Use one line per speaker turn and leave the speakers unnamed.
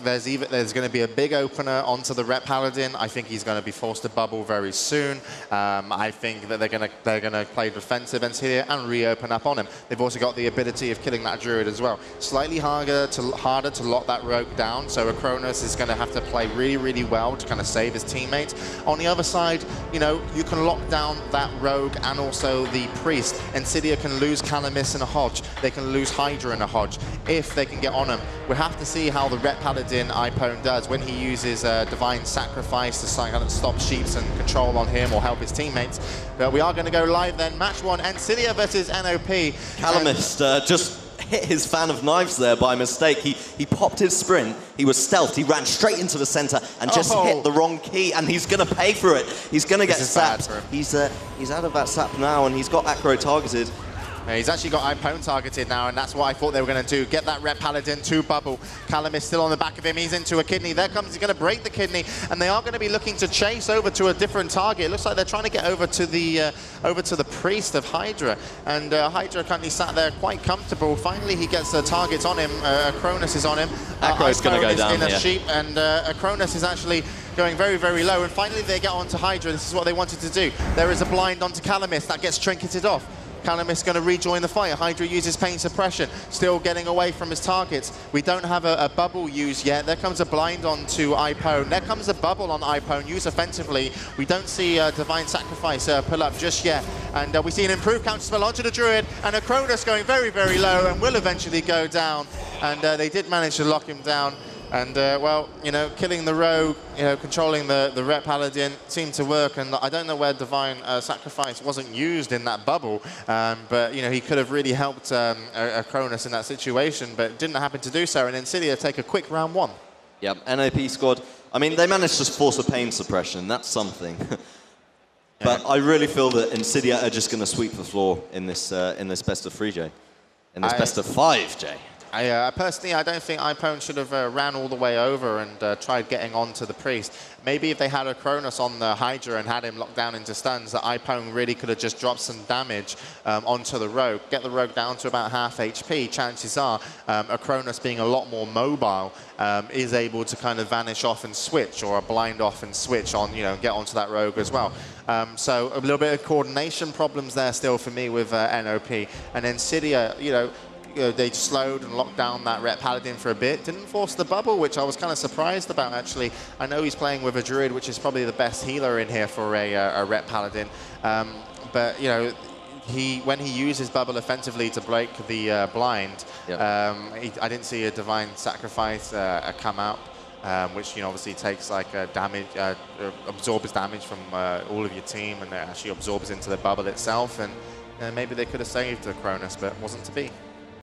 there's going to be a big opener onto the Ret Paladin. I think he's going to be forced to bubble very soon. I think that they're going to play defensive Ensidia and reopen up on him. They've also got the ability of killing that Druid as well. Slightly harder to lock that Rogue down, so Acronis is going to have to play really, really well to kind of save his teammates. On the other side, you know, you can lock down that Rogue and also the Priest. Ensidia can lose Calamis in a Hodge. They can lose Hydra in a Hodge if they can get on him. We have to see how the Ret Paladin Ipone does when he uses Divine Sacrifice to kind of stop Sheeps and control on him or help his teammates. But we are going to go live then. Match 1, Ensidia versus NOP.
Calamis just hit his fan of knives there by mistake. He popped his sprint, he was stealthed, he ran straight into the center and just hit the wrong key, and he's going to pay for it. He's going to get sapped. He's out of that sap now, and he's got Acro targeted.
He's actually got Ipone targeted now, and that's what I thought they were going to do. Get that Ret Paladin to bubble. Calamis still on the back of him. He's into a kidney. There comes, he's going to break the kidney, and they are going to be looking to chase over to a different target. It looks like they're trying to get over to the Priest of Hydra, and Hydra currently sat there quite comfortable. Finally, he gets the targets on him. Acronis is on him.
Acro's going to go down
in a sheep, and Acronis is actually going very, very low, and finally they get onto Hydra. This is what they wanted to do. There is a blind onto Calamis. That gets trinketed off. Calamis going to rejoin the fight. Hydra uses pain suppression, still getting away from his targets. We don't have a bubble used yet. There comes a blind onto Ipone. There comes a bubble on Ipone, used offensively. We don't see Divine Sacrifice pull up just yet. And we see an improved counterspell onto the Druid, and Acronis going very, very low and will eventually go down. And they did manage to lock him down. And, well, you know, killing the Rogue, you know, controlling the Ret Paladin seemed to work. And I don't know where Divine Sacrifice wasn't used in that bubble. But, you know, he could have really helped Acronis in that situation, but didn't happen to do so. And Ensidia take a quick round 1.
Yep, NOP squad. I mean, they managed to force a pain suppression. That's something. But I really feel that Ensidia are just going to sweep the floor in this best of 3, Jay. In this best of 5, Jay.
Personally, I don't think Ipone should have ran all the way over and tried getting onto the Priest. Maybe if they had Acronis on the Hydra and had him locked down into stuns, that Ipone really could have just dropped some damage onto the Rogue. Get the Rogue down to about half HP. Chances are, Acronis being a lot more mobile, is able to kind of vanish off and switch, or a blind off and switch on, you know, get onto that Rogue as well. So a little bit of coordination problems there still for me with NOP. And Ensidia, you know, they slowed and locked down that Ret Paladin for a bit. Didn't force the bubble, which I was kind of surprised about, actually. I know he's playing with a Druid, which is probably the best healer in here for a Ret Paladin. But, you know, when he uses bubble offensively to break the blind, I didn't see a Divine Sacrifice come out. Which, you know, obviously takes like damage, absorbs damage from all of your team, and it actually absorbs into the bubble itself. And maybe they could have saved Acronis, but wasn't to be.